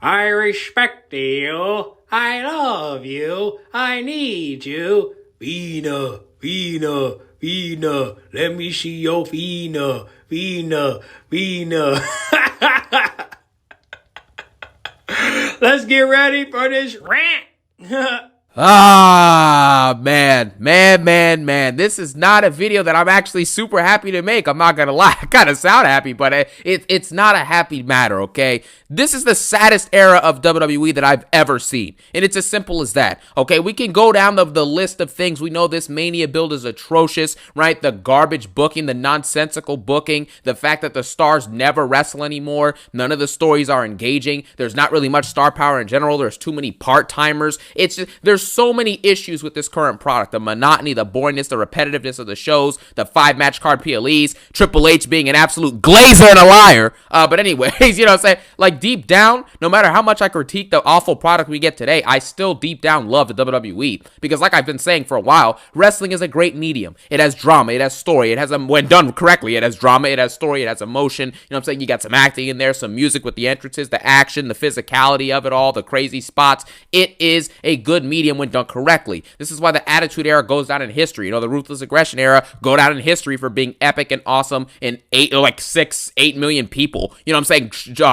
I respect you. I love you. I need you. Vina, Vina, Vina. Let me see your Vina, Vina, Vina. Let's get ready for this rant. Man. This is not a video that I'm actually super happy to make. I'm not gonna lie. I kind of sound happy, but it's not a happy matter, okay? This is the saddest era of WWE that I've ever seen, and it's as simple as that, okay? We can go down the list of things. We know this Mania build is atrocious, right? The garbage booking, the nonsensical booking, the fact that the stars never wrestle anymore, none of the stories are engaging, there's not really much star power in general, there's too many part-timers, there's so many issues with this current product. The monotony, the boringness, the repetitiveness of the shows, the 5-match card PLEs, Triple H being an absolute glazer and a liar. But anyways, you know what I'm saying? Like, deep down, no matter how much I critique the awful product we get today, I still deep down love the WWE. Because like I've been saying for a while, wrestling is a great medium. It has drama, it has story, it has, when done correctly, it has drama, it has story, it has emotion. You know what I'm saying? You got some acting in there, some music with the entrances, the action, the physicality of it all, the crazy spots. It is a good medium when done correctly. This is why the Attitude Era goes down in history. You know, the Ruthless Aggression Era go down in history for being epic and awesome, and 8 million people, you know what I'm saying,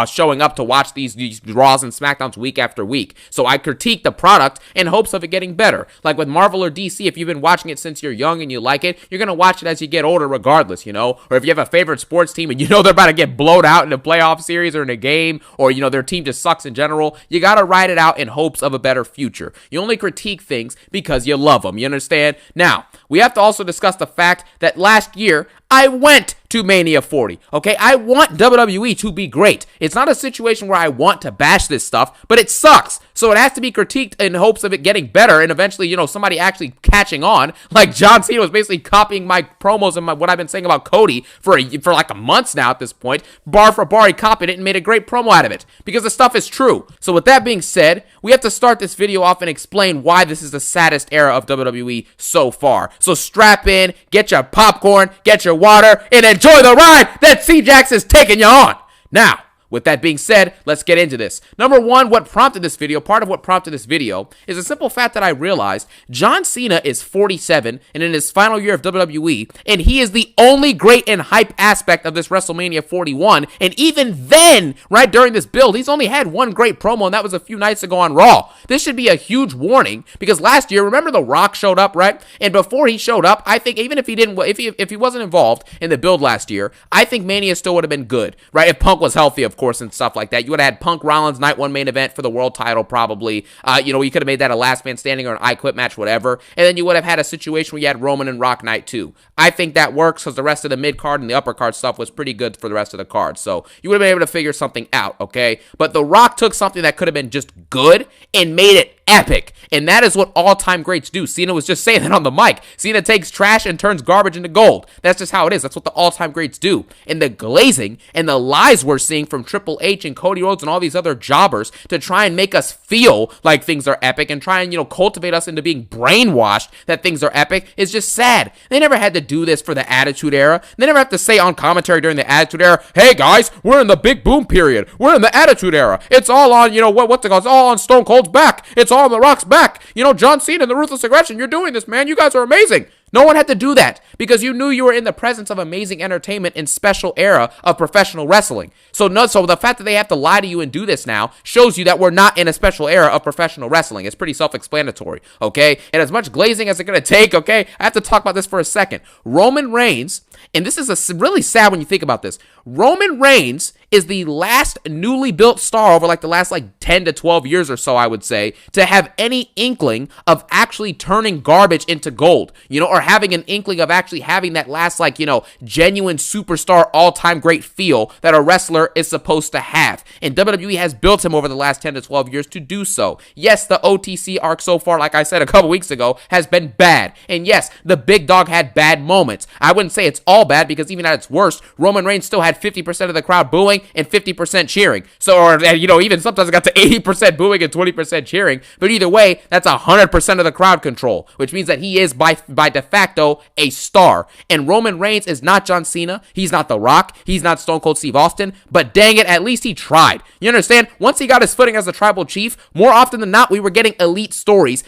showing up to watch these Raws and SmackDowns week after week. So I critique the product in hopes of it getting better. Like with Marvel or DC, if you've been watching it since you're young and you like it, you're going to watch it as you get older regardless, you know? Or if you have a favorite sports team and you know they're about to get blowed out in a playoff series or in a game, or, you know, their team just sucks in general, you got to ride it out in hopes of a better future. You only critique things because you love them, you understand? Now, we have to also discuss the fact that last year, I went to Mania 40, okay? I want WWE to be great. It's not a situation where I want to bash this stuff, but it sucks. So it has to be critiqued in hopes of it getting better and eventually, you know, somebody actually catching on. Like John Cena was basically copying my promos and what I've been saying about Cody for like a month now at this point. Bar for bar, he copied it and made a great promo out of it because the stuff is true. So with that being said, we have to start this video off and explain why this is the saddest era of WWE so far. So strap in, get your popcorn, get your water, and enjoy the ride that CJAX is taking you on. Now, with that being said, let's get into this. Number one, part of what prompted this video, is a simple fact that I realized John Cena is 47 and in his final year of WWE, and he is the only great and hype aspect of this WrestleMania 41, and even then, right during this build, he's only had one great promo, and that was a few nights ago on Raw. This should be a huge warning, because last year, remember The Rock showed up, right? And before he showed up, I think even if he wasn't involved in the build last year, I think Mania still would have been good, right? If Punk was healthy, of course, and stuff like that. You would have had Punk Rollins night one main event for the world title, probably. You know, you could have made that a last man standing or an I Quit match, whatever. And then you would have had a situation where you had Roman and Rock night two. I think that works because the rest of the mid card and the upper card stuff was pretty good for the rest of the card. So you would have been able to figure something out, okay? But The Rock took something that could have been just good and made it epic. And that is what all-time greats do. Cena was just saying that on the mic. Cena takes trash and turns garbage into gold. That's just how it is. That's what the all-time greats do. And the glazing and the lies we're seeing from Triple H and Cody Rhodes and all these other jobbers to try and make us feel like things are epic and try and, you know, cultivate us into being brainwashed that things are epic is just sad. They never had to do this for the Attitude Era. They never have to say on commentary during the Attitude Era, hey guys, we're in the big boom period. We're in the Attitude Era. It's all on, you know, what's it called? It's all on Stone Cold's back. It's all on The Rock's back. You know, John Cena and the Ruthless Aggression, you're doing this, man. You guys are amazing. No one had to do that because you knew you were in the presence of amazing entertainment and special era of professional wrestling. So the fact that they have to lie to you and do this now shows you that we're not in a special era of professional wrestling. It's pretty self-explanatory, okay? And as much glazing as it's going to take, okay, I have to talk about this for a second. Roman Reigns, and this is really sad when you think about this, Roman Reigns is the last newly built star over like the last 10 to 12 years or so, I would say, to have any inkling of actually turning garbage into gold, you know, or having an inkling of actually having that last, genuine superstar all-time great feel that a wrestler is supposed to have. And WWE has built him over the last 10 to 12 years to do so. Yes, the OTC arc so far, like I said a couple weeks ago, has been bad. And yes, the big dog had bad moments. I wouldn't say it's all bad because even at its worst, Roman Reigns still had 50% of the crowd booing booing and 50% cheering. So, or, even sometimes it got to 80% booing and 20% cheering. But either way, that's 100% of the crowd control, which means that he is by de facto a star. And Roman Reigns is not John Cena. He's not The Rock. He's not Stone Cold Steve Austin. But dang it, at least he tried. You understand? Once he got his footing as a tribal chief, more often than not, we were getting elite stories,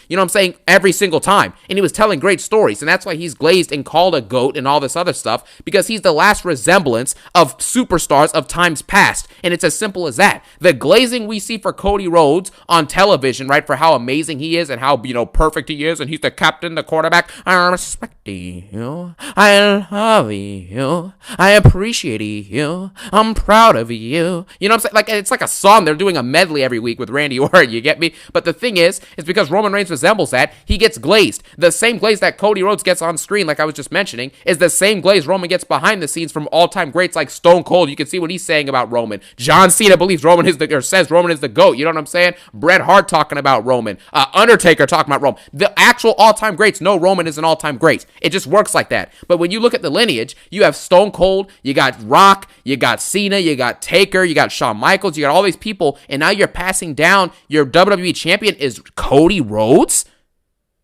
every single time. And he was telling great stories. And that's why he's glazed and called a GOAT and all this other stuff, because he's the last resemblance of superstars of times past. And it's as simple as that. The glazing we see for Cody Rhodes on television, right, for how amazing he is and how, perfect he is, and he's the captain, the quarterback. I respect you. I love you. I appreciate you. I'm proud of you. You know what I'm saying? Like, it's like a song. They're doing a medley every week with Randy Orton, you get me? But the thing is, it's because Roman Reigns resembles that, he gets glazed. The same glaze that Cody Rhodes gets on screen, like I was just mentioning, is the same glaze Roman gets behind the scenes from all-time greats like Stone Cold. You can see what he's saying about Roman. John Cena believes Roman is says Roman is the GOAT. You know what I'm saying? Bret Hart talking about Roman. Undertaker talking about Roman. The actual all-time greats know Roman is an all-time great. It just works like that. But when you look at the lineage, you have Stone Cold, you got Rock, you got Cena, you got Taker, you got Shawn Michaels, you got all these people, and now you're passing down your WWE champion is Cody Rhodes?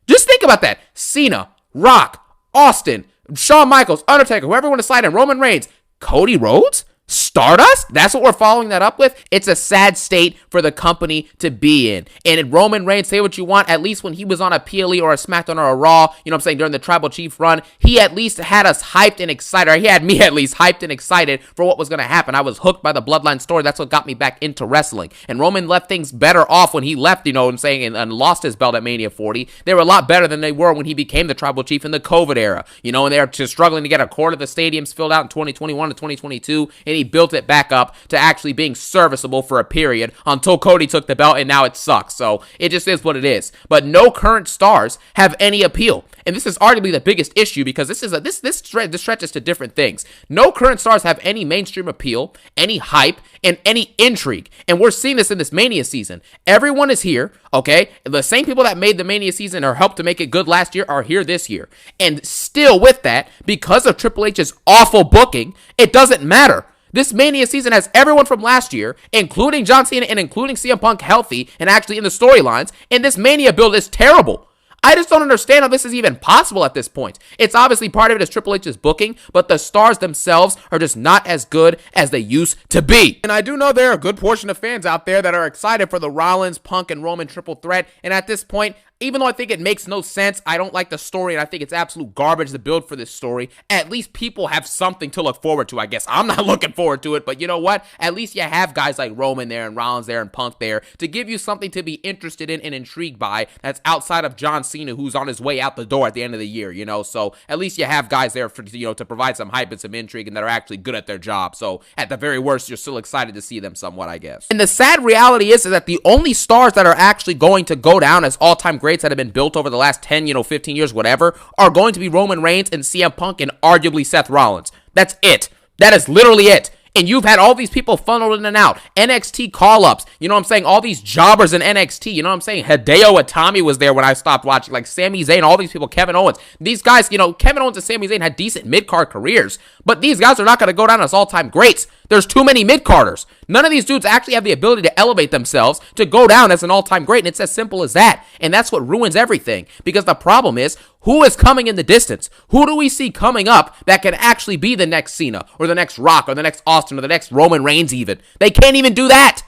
Just think about that. Cena, Rock, Austin, Shawn Michaels, Undertaker, whoever you want to slide in, Roman Reigns, Cody Rhodes? Stardust? That's what we're following that up with? It's a sad state for the company to be in. And in Roman Reigns, say what you want, at least when he was on a PLE or a SmackDown or a Raw, during the Tribal Chief run, he at least had us hyped and excited, or he had me at least hyped and excited for what was going to happen. I was hooked by the Bloodline story. That's what got me back into wrestling. And Roman left things better off when he left, and lost his belt at Mania 40. They were a lot better than they were when he became the Tribal Chief in the COVID era, and they were just struggling to get a quarter of the stadiums filled out in 2021 to 2022, and he built it back up to actually being serviceable for a period until Cody took the belt, and now it sucks. So it just is what it is. But no current stars have any appeal. And this is arguably the biggest issue, because this stretches to different things. No current stars have any mainstream appeal, any hype, and any intrigue. And we're seeing this in this Mania season. Everyone is here, okay? The same people that made the Mania season or helped to make it good last year are here this year. And still with that, because of Triple H's awful booking, it doesn't matter. This Mania season has everyone from last year, including John Cena and including CM Punk, healthy and actually in the storylines, and this Mania build is terrible. I just don't understand how this is even possible at this point. It's obviously part of it is Triple H's booking, but the stars themselves are just not as good as they used to be. And I do know there are a good portion of fans out there that are excited for the Rollins, Punk, and Roman triple threat, and at this point, even though I think it makes no sense, I don't like the story, and I think it's absolute garbage to build for this story, at least people have something to look forward to, I guess. I'm not looking forward to it, but you know what? At least you have guys like Roman there and Rollins there and Punk there to give you something to be interested in and intrigued by that's outside of John Cena, who's on his way out the door at the end of the year, So at least you have guys there for, to provide some hype and some intrigue and that are actually good at their job. So at the very worst, you're still excited to see them somewhat, I guess. And the sad reality is that the only stars that are actually going to go down as all-time greats that have been built over the last 10, 15 years, whatever, are going to be Roman Reigns and CM Punk and arguably Seth Rollins. That's it. That is literally it. And you've had all these people funneled in and out. NXT call-ups. You know what I'm saying? All these jobbers in NXT. You know what I'm saying? Hideo Itami was there when I stopped watching. Like Sami Zayn, all these people, Kevin Owens. These guys, Kevin Owens and Sami Zayn had decent mid-card careers. But these guys are not going to go down as all-time greats. There's too many mid-carders. None of these dudes actually have the ability to elevate themselves to go down as an all-time great. And it's as simple as that. And that's what ruins everything. Because the problem is, who is coming in the distance? Who do we see coming up that can actually be the next Cena or the next Rock or the next Austin or the next Roman Reigns even? They can't even do that.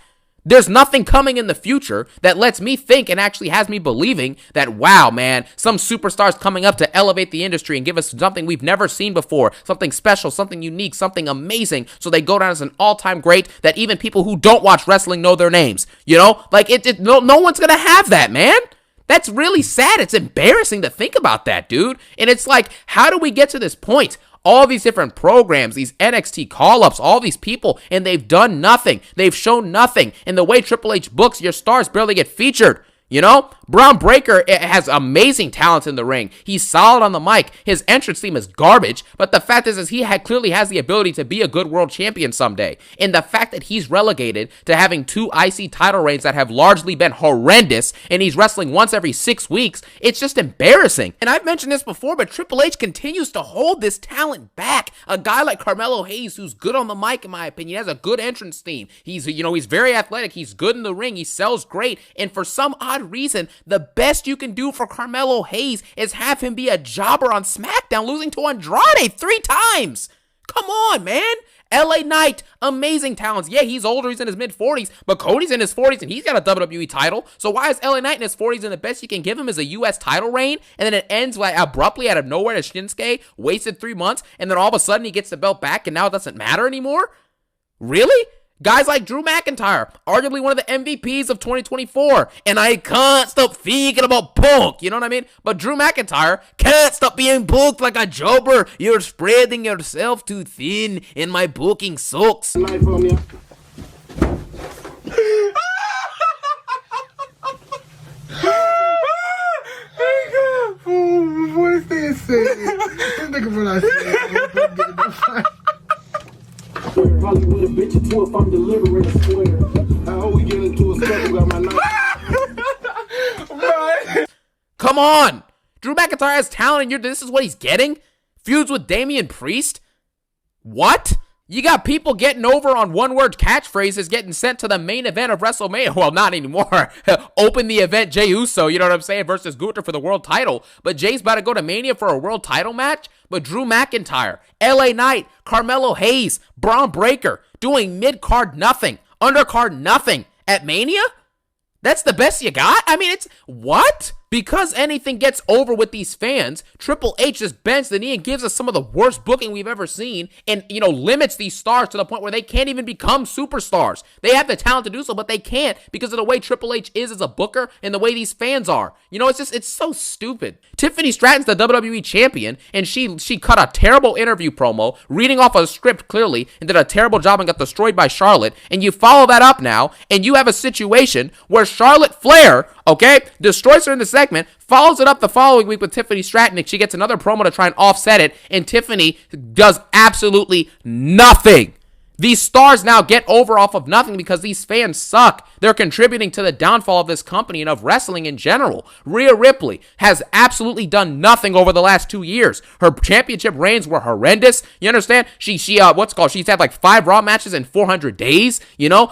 There's nothing coming in the future that lets me think and actually has me believing that, wow, man, some superstars coming up to elevate the industry and give us something we've never seen before, something special, something unique, something amazing, so they go down as an all-time great that even people who don't watch wrestling know their names. No one's going to have that, man. That's really sad. It's embarrassing to think about that, dude. And it's like, how do we get to this point? All these different programs, these NXT call-ups, all these people, and they've done nothing. They've shown nothing. And the way Triple H books, your stars barely get featured. You know, Braun Breaker has amazing talent in the ring. He's solid on the mic. His entrance theme is garbage, but the fact is he clearly has the ability to be a good world champion someday. And the fact that he's relegated to having 2 IC title reigns that have largely been horrendous, and he's wrestling once every 6 weeks, it's just embarrassing. And I've mentioned this before, but Triple H continues to hold this talent back. A guy like Carmelo Hayes, who's good on the mic, in my opinion, has a good entrance theme. He's very athletic. He's good in the ring. He sells great. And for some odd reason, the best you can do for Carmelo Hayes is have him be a jobber on SmackDown, losing to Andrade 3 times. Come on, man. LA Knight, amazing talents. Yeah, he's older. He's in his mid-40s, but Cody's in his 40s, and he's got a WWE title. So why is LA Knight in his 40s, and the best you can give him is a U.S. title reign, and then it ends like abruptly out of nowhere to Shinsuke, wasted 3 months, and then all of a sudden he gets the belt back, and now it doesn't matter anymore? Really? Guys like Drew McIntyre, arguably one of the MVPs of 2024, and I can't stop thinking about Punk, you know what I mean? But Drew McIntyre can't stop being booked like a jobber. You're spreading yourself too thin, and my booking sucks. What's this? Think of what I said. Probably with a bitch or 2 if I'm delivering a square. How we get into a struggle, got my knife. Come on! Drew McIntyre has talent, and this is what he's getting? Feuds with Damian Priest? What? You got people getting over on one-word catchphrases getting sent to the main event of WrestleMania. Well, not anymore. Open the event, Jey Uso, you know what I'm saying, versus Gunther for the world title. But Jay's about to go to Mania for a world title match? But Drew McIntyre, LA Knight, Carmelo Hayes, Braun Breaker, doing mid-card nothing, undercard nothing at Mania? That's the best you got? I mean, it's... What? Because anything gets over with these fans, Triple H just bends the knee and gives us some of the worst booking we've ever seen and, limits these stars to the point where they can't even become superstars. They have the talent to do so, but they can't because of the way Triple H is as a booker and the way these fans are. It's so stupid. Tiffany Stratton's the WWE champion, and she cut a terrible interview promo, reading off a script clearly, and did a terrible job and got destroyed by Charlotte, and you follow that up now, and you have a situation where Charlotte Flair, destroys her in the segment, follows it up the following week with Tiffany Stratton, and she gets another promo to try and offset it, and Tiffany does absolutely nothing. These stars now get over off of nothing because these fans suck. They're contributing to the downfall of this company and of wrestling in general. Rhea Ripley has absolutely done nothing over the last 2 years. Her championship reigns were horrendous. You understand? She's had like 5 Raw matches in 400 days.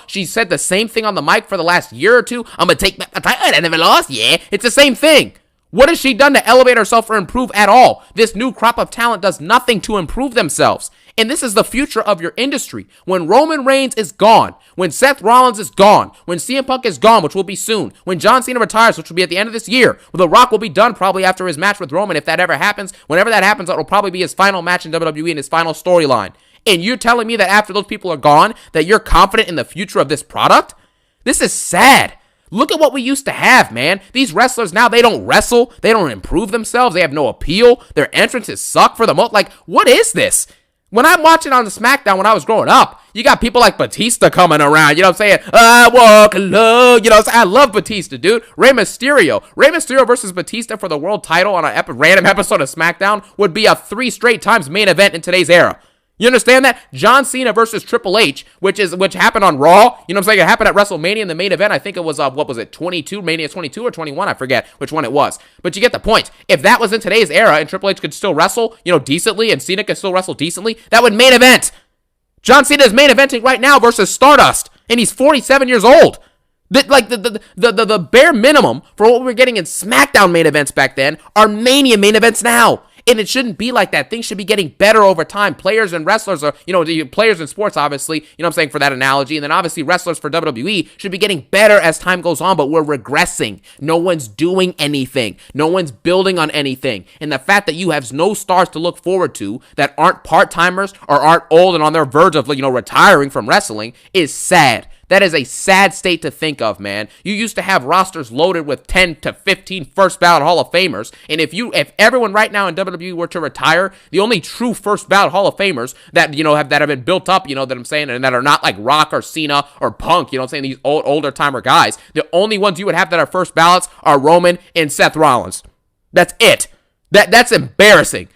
She said the same thing on the mic for the last year or two. I'm going to take my title. I never lost. Yeah, it's the same thing. What has she done to elevate herself or improve at all? This new crop of talent does nothing to improve themselves. And this is the future of your industry. When Roman Reigns is gone, when Seth Rollins is gone, when CM Punk is gone, which will be soon, when John Cena retires, which will be at the end of this year, The Rock will be done probably after his match with Roman, if that ever happens. Whenever that happens, that will probably be his final match in WWE and his final storyline. And you're telling me that after those people are gone, that you're confident in the future of this product? This is sad. Look at what we used to have, man. These wrestlers now, they don't wrestle. They don't improve themselves. They have no appeal. Their entrances suck for the most. Like, what is this? When I'm watching on the SmackDown when I was growing up, you got people like Batista coming around, you know what I'm saying? I walk alone, I love Batista, dude. Rey Mysterio versus Batista for the world title on a random episode of SmackDown would be a 3 straight times main event in today's era. You understand that? John Cena versus Triple H, which happened on Raw. You know what I'm saying? It happened at WrestleMania in the main event. I think it was, 22? Mania 22 or 21? I forget which one it was. But you get the point. If that was in today's era and Triple H could still wrestle, decently, and Cena could still wrestle decently, that would main event. John Cena is main eventing right now versus Stardust, and he's 47 years old. The bare minimum for what we were getting in SmackDown main events back then are Mania main events now. And it shouldn't be like that. Things should be getting better over time. Players and wrestlers are, the players in sports, obviously, I'm saying for that analogy. And then obviously wrestlers for WWE should be getting better as time goes on, but we're regressing. No one's doing anything. No one's building on anything. And the fact that you have no stars to look forward to that aren't part-timers or aren't old and on their verge of, retiring from wrestling is sad. That is a sad state to think of, man. You used to have rosters loaded with 10 to 15 first ballot Hall of Famers, and if everyone right now in WWE were to retire, the only true first ballot Hall of Famers that that have been built up, that I'm saying, and that are not like Rock or Cena or Punk, I'm saying, these older timer guys, the only ones you would have that are first ballots are Roman and Seth Rollins. That's it. That's embarrassing.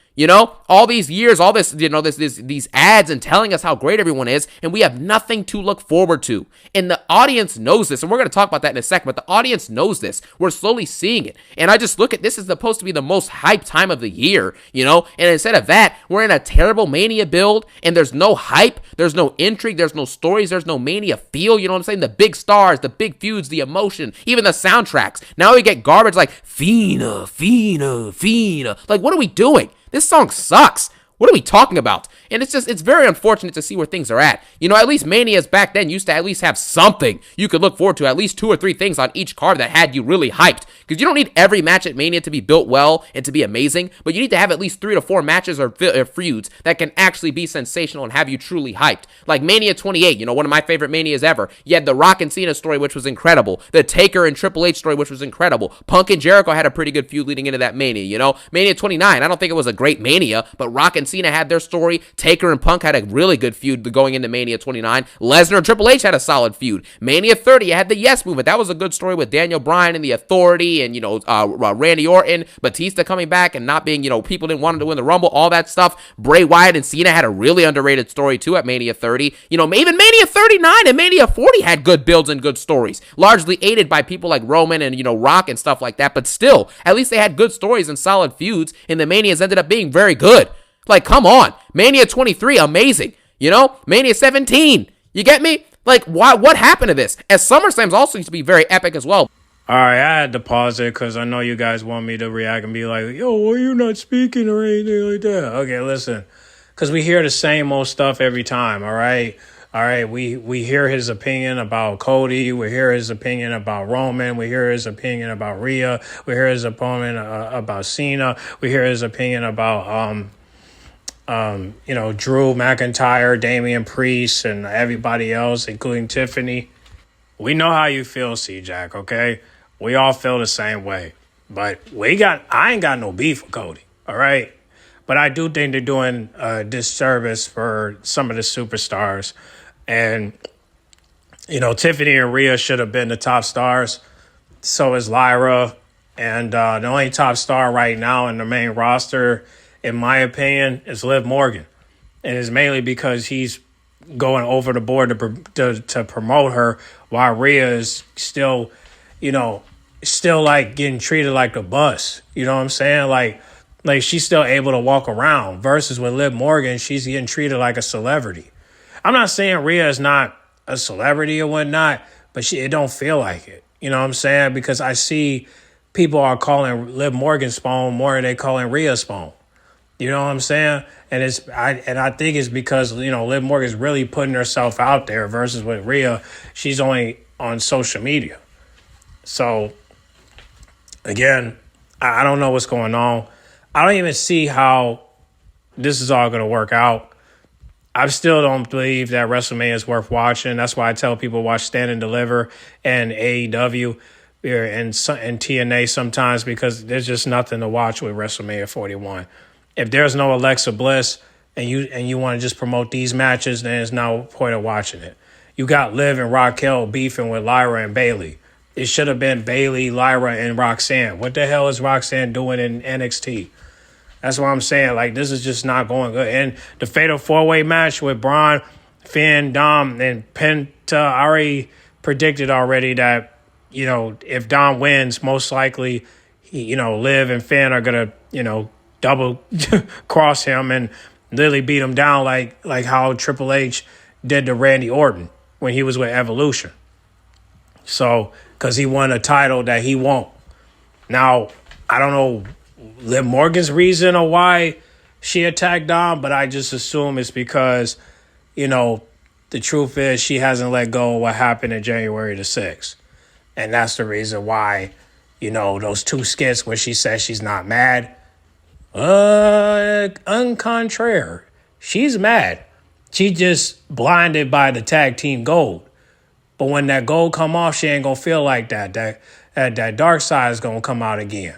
All these years, all this, these ads and telling us how great everyone is, and we have nothing to look forward to. And the audience knows this, and we're going to talk about that in a second, but the audience knows this. We're slowly seeing it. And I just look at this is supposed to be the most hyped time of the year, and instead of that, we're in a terrible Mania build, and there's no hype, there's no intrigue, there's no stories, there's no Mania feel, you know what I'm saying? The big stars, the big feuds, the emotion, even the soundtracks. Now we get garbage like Fina, Fina, Fina. Like, what are we doing? This song sucks. What are we talking about? And it's very unfortunate to see where things are at. At least Manias back then used to at least have something you could look forward to, at least 2 or 3 things on each card that had you really hyped. Because you don't need every match at Mania to be built well and to be amazing, but you need to have at least 3 to 4 matches or feuds that can actually be sensational and have you truly hyped. Like Mania 28, one of my favorite Manias ever. You had the Rock and Cena story, which was incredible. The Taker and Triple H story, which was incredible. Punk and Jericho had a pretty good feud leading into that Mania, Mania 29, I don't think it was a great Mania, but Rock and Cena had their story. Taker and Punk had a really good feud going into Mania 29. Lesnar and Triple H had a solid feud. Mania 30, you had the Yes Movement. That was a good story with Daniel Bryan and the Authority and, Randy Orton, Batista coming back and not being, people didn't want him to win the Rumble, all that stuff. Bray Wyatt and Cena had a really underrated story too at Mania 30. Even Mania 39 and Mania 40 had good builds and good stories, largely aided by people like Roman and, Rock and stuff like that. But still, at least they had good stories and solid feuds, and the Manias ended up being very good. Like, come on. Mania 23, amazing. Mania 17. You get me? Like, what happened to this? As SummerSlam's also used to be very epic as well. All right, I had to pause it because I know you guys want me to react and be like, yo, why you not speaking or anything like that? Okay, listen. Because we hear the same old stuff every time, all right? All right, we hear his opinion about Cody. We hear his opinion about Roman. We hear his opinion about Rhea. We hear his opinion about Cena. We hear his opinion about Drew McIntyre, Damian Priest, and everybody else, including Tiffany. We know how you feel, CJAX, okay? We all feel the same way. But I ain't got no beef with Cody, all right? But I do think they're doing a disservice for some of the superstars. And, Tiffany and Rhea should have been the top stars. So is Lyra. And the only top star right now in the main roster, in my opinion, is Liv Morgan. And it's mainly because he's going over the board to promote her while Rhea is still, still like getting treated like a bus. You know what I'm saying? Like she's still able to walk around versus with Liv Morgan, she's getting treated like a celebrity. I'm not saying Rhea is not a celebrity or whatnot, but it don't feel like it. You know what I'm saying? Because I see people are calling Liv Morgan Spawn more than they calling Rhea Spawn. You know what I'm saying? And I think it's because, Liv Morgan's really putting herself out there versus with Rhea, she's only on social media. So, again, I don't know what's going on. I don't even see how this is all going to work out. I still don't believe that WrestleMania is worth watching. That's why I tell people watch Stand and Deliver and AEW and TNA sometimes, because there's just nothing to watch with WrestleMania 41. If there's no Alexa Bliss and you want to just promote these matches, then there's no point of watching it. You got Liv and Raquel beefing with Lyra and Bayley. It should have been Bayley, Lyra, and Roxanne. What the hell is Roxanne doing in NXT? That's what I'm saying. Like, this is just not going good. And the Fatal 4-Way match with Braun, Finn, Dom, and Penta, I already predicted that, if Dom wins, most likely, Liv and Finn are going to, double cross him and literally beat him down like how Triple H did to Randy Orton when he was with Evolution. So, because he won a title that he won't. Now, I don't know Liv Morgan's reason or why she attacked Dom, but I just assume it's because, the truth is she hasn't let go of what happened in January the 6th. And that's the reason why, those 2 skits where she says she's not mad. En contraire, she's mad. She's just blinded by the tag team gold. But when that gold come off, she ain't gonna feel like that. That dark side is gonna come out again.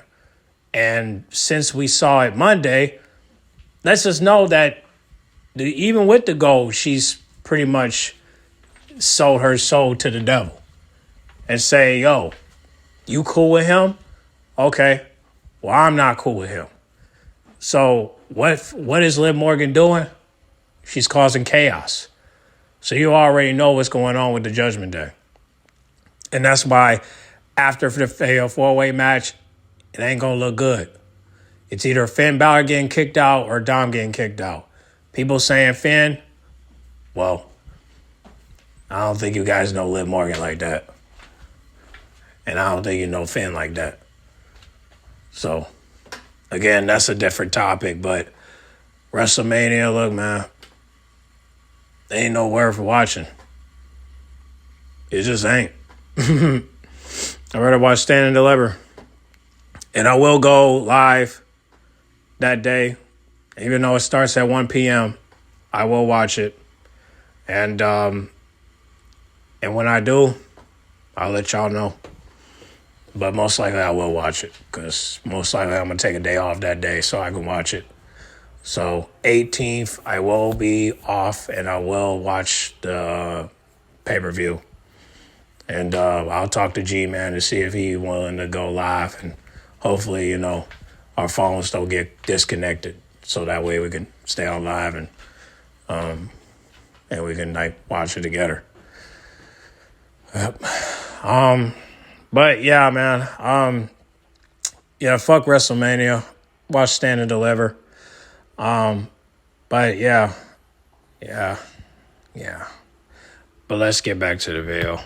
And since we saw it Monday, let's just know that even with the gold, she's pretty much sold her soul to the devil. And say, yo, you cool with him? Okay. Well, I'm not cool with him. So what is Liv Morgan doing? She's causing chaos. So you already know what's going on with the Judgment Day. And that's why after the fatal four-way match, it ain't going to look good. It's either Finn Balor getting kicked out or Dom getting kicked out. People saying Finn, well, I don't think you guys know Liv Morgan like that. And I don't think you know Finn like that. So, again, that's a different topic. But WrestleMania, look, man, there ain't no word for watching. It just ain't. I'd rather watch Stand and Deliver. And I will go live that day. Even though it starts at 1 p.m., I will watch it. And when I do, I'll let y'all know. But most likely I will watch it because most likely I'm going to take a day off that day so I can watch it. So 18th, I will be off and I will watch the pay-per-view. And I'll talk to G-Man to see if he's willing to go live. And hopefully, you know, our phones don't get disconnected. So that way we can stay on live and we can like watch it together. Yep. But yeah, man. Yeah, fuck WrestleMania. Watch Stand and Deliver. But yeah. But let's get back to the video.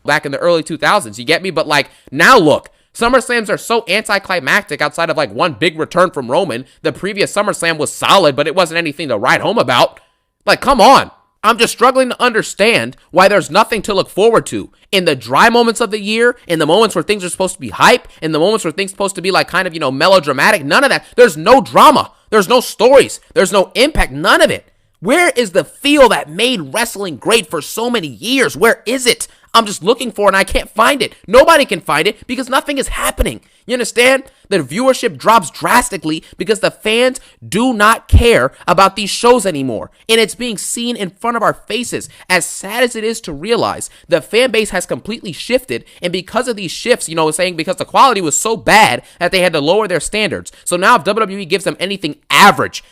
Back in the early 2000s, you get me? But like, now look, SummerSlams are so anticlimactic outside of like one big return from Roman. The previous SummerSlam was solid, but it wasn't anything to write home about. Like, come on. I'm just struggling to understand why there's nothing to look forward to. In the dry moments of the year, in the moments where things are supposed to be hype, in the moments where things are supposed to be like kind of, you know, melodramatic, none of that. There's no drama. There's no stories. There's no impact. None of it. Where is the feel that made wrestling great for so many years? Where is it? I'm just looking for it and I can't find it. Nobody can find it because nothing is happening. You understand? The viewership drops drastically because the fans do not care about these shows anymore. And it's being seen in front of our faces. As sad as it is to realize, the fan base has completely shifted. And because of these shifts, you know, saying because the quality was so bad that they had to lower their standards. So now if WWE gives them anything average,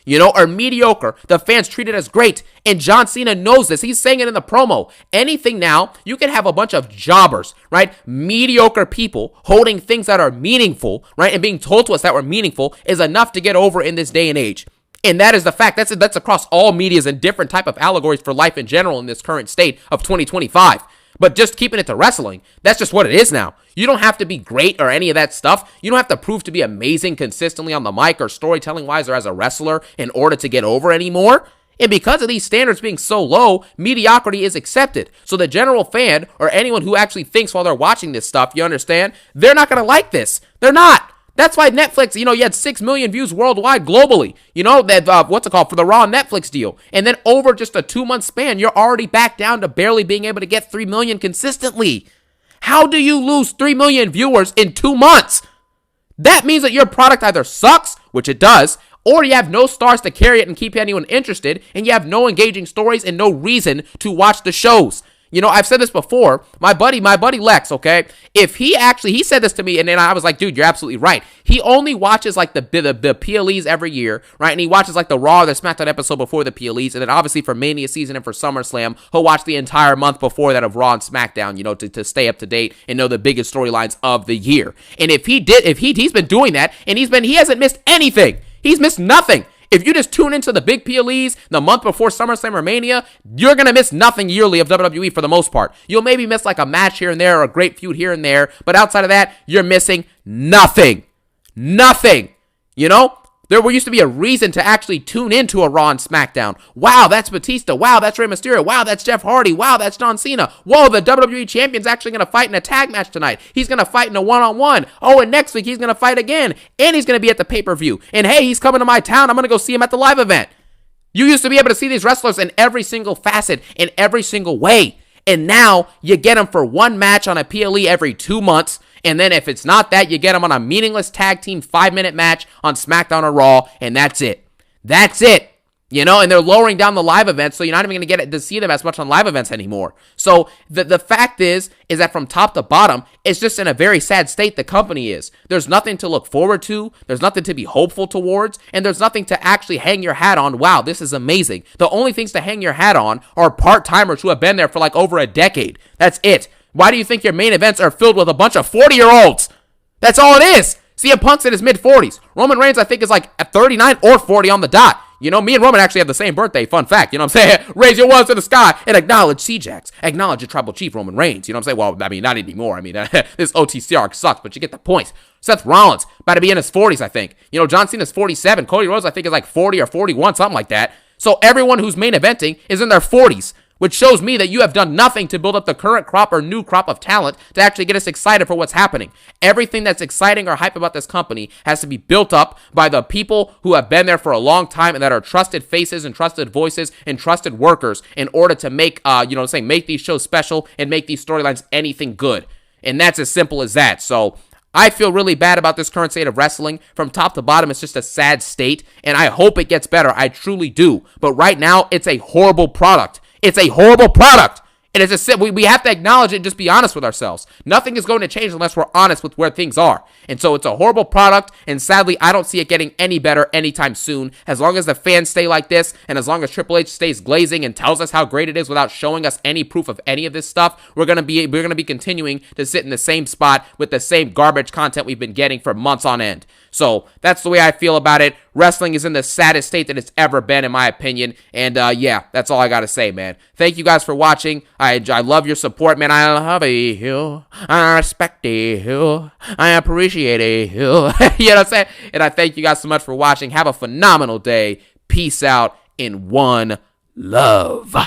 you know, or mediocre, the fans treat it as great. And John Cena knows this. He's saying it in the promo. Anything now, you can have a bunch of jobbers, right? Mediocre people holding things that are meaningful, right? And being told to us that were meaningful is enough to get over in this day and age. And that is the fact. That's across all medias and different type of allegories for life in general in this current state of 2025. But just keeping it to wrestling, that's just what it is now. You don't have to be great or any of that stuff. You don't have to prove to be amazing consistently on the mic or storytelling-wise or as a wrestler in order to get over anymore. And because of these standards being so low, mediocrity is accepted. So the general fan or anyone who actually thinks while they're watching this stuff, you understand, they're not going to like this. They're not. That's why Netflix, you know, you had 6 million views worldwide globally, you know, that, for the Raw Netflix deal. And then over just a 2-month span, you're already back down to barely being able to get 3 million consistently. How do you lose 3 million viewers in 2 months? That means that your product either sucks, which it does, or you have no stars to carry it and keep anyone interested, and you have no engaging stories and no reason to watch the shows. You know, I've said this before, my buddy Lex, okay, if he said this to me, and then I was like, dude, you're absolutely right. He only watches like the PLEs every year, right, and he watches like the Raw or the SmackDown episode before the PLEs, and then obviously for Mania season and for SummerSlam, he'll watch the entire month before that of Raw and SmackDown, you know, to stay up to date and know the biggest storylines of the year. And if he's been doing that, and he hasn't missed anything. He's missed nothing. If you just tune into the big PLEs the month before SummerSlam or Mania, you're going to miss nothing yearly of WWE for the most part. You'll maybe miss like a match here and there or a great feud here and there, but outside of that, you're missing nothing. Nothing. You know? There used to be a reason to actually tune into a Raw and SmackDown. Wow, that's Batista. Wow, that's Rey Mysterio. Wow, that's Jeff Hardy. Wow, that's John Cena. Whoa, the WWE Champion's actually going to fight in a tag match tonight. He's going to fight in a one-on-one. Oh, and next week he's going to fight again. And he's going to be at the pay-per-view. And hey, he's coming to my town. I'm going to go see him at the live event. You used to be able to see these wrestlers in every single facet, in every single way. And now you get him for one match on a PLE every 2 months. And then if it's not that, you get him on a meaningless tag team 5-minute match on SmackDown or Raw. And that's it. That's it. You know, and they're lowering down the live events, so you're not even going to get to see them as much on live events anymore. So the fact is that from top to bottom, it's just in a very sad state the company is. There's nothing to look forward to, there's nothing to be hopeful towards, and there's nothing to actually hang your hat on. Wow, this is amazing. The only things to hang your hat on are part-timers who have been there for like over a decade. That's it. Why do you think your main events are filled with a bunch of 40-year-olds? That's all it is. CM Punk's in his mid-40s. Roman Reigns, I think, is like at 39 or 40 on the dot. You know, me and Roman actually have the same birthday. Fun fact, you know what I'm saying? Raise your ones to the sky and acknowledge CJAX. Acknowledge your tribal chief, Roman Reigns. You know what I'm saying? Well, I mean, not anymore. I mean, this OTCR sucks, but you get the point. Seth Rollins, about to be in his 40s, I think. You know, John Cena's 47. Cody Rhodes, I think, is like 40 or 41, something like that. So everyone who's main eventing is in their 40s. Which shows me that you have done nothing to build up the current crop or new crop of talent to actually get us excited for what's happening. Everything that's exciting or hype about this company has to be built up by the people who have been there for a long time and that are trusted faces and trusted voices and trusted workers in order to make, make these shows special and make these storylines anything good. And that's as simple as that. So I feel really bad about this current state of wrestling. From top to bottom, it's just a sad state, and I hope it gets better. I truly do. But right now, it's a horrible product. It's a horrible product. And it's we have to acknowledge it and just be honest with ourselves. Nothing is going to change unless we're honest with where things are. And so it's a horrible product, and sadly, I don't see it getting any better anytime soon. As long as the fans stay like this, and as long as Triple H stays glazing and tells us how great it is without showing us any proof of any of this stuff, we're gonna be continuing to sit in the same spot with the same garbage content we've been getting for months on end. So that's the way I feel about it. Wrestling is in the saddest state that it's ever been, in my opinion. And yeah, that's all I gotta say, man. Thank you guys for watching. I love your support, man. I love you. I respect you. I appreciate you. You know what I'm saying? And I thank you guys so much for watching. Have a phenomenal day. Peace out in one love. All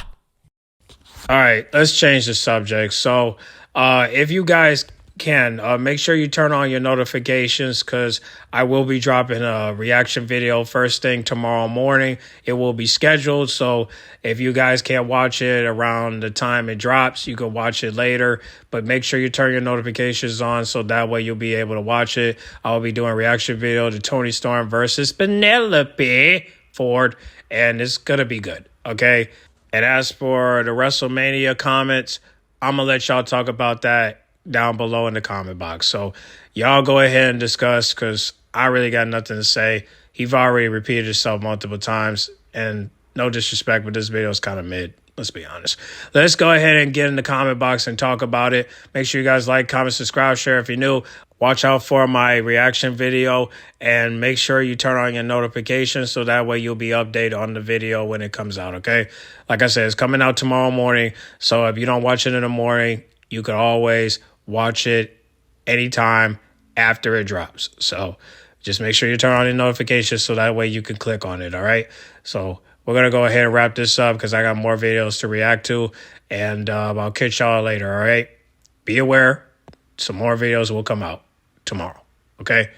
right, let's change the subject. So if you guys can, make sure you turn on your notifications, because I will be dropping a reaction video first thing tomorrow morning. It will be scheduled, so if you guys can't watch it around the time it drops, you can watch it later. But make sure you turn your notifications on, so that way you'll be able to watch it. I will be doing a reaction video to Tony Storm versus Penelope Ford, and it's gonna be good, okay? And as for the WrestleMania comments, I'm gonna let y'all talk about that down below in the comment box. So y'all go ahead and discuss, because I really got nothing to say. He's already repeated himself multiple times, and no disrespect, but this video is kind of mid. Let's be honest. Let's go ahead and get in the comment box and talk about it. Make sure you guys like, comment, subscribe, share if you're new. Watch out for my reaction video, and make sure you turn on your notifications so that way you'll be updated on the video when it comes out, okay? Like I said, it's coming out tomorrow morning, so if you don't watch it in the morning, you can always watch it anytime after it drops. So just make sure you turn on your notifications so that way you can click on it, all right? So we're going to go ahead and wrap this up, because I got more videos to react to, and I'll catch y'all later, all right? Be aware, some more videos will come out tomorrow, okay?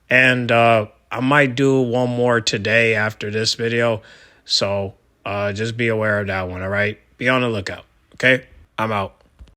And I might do one more today after this video, so just be aware of that one, all right? Be on the lookout, okay? I'm out.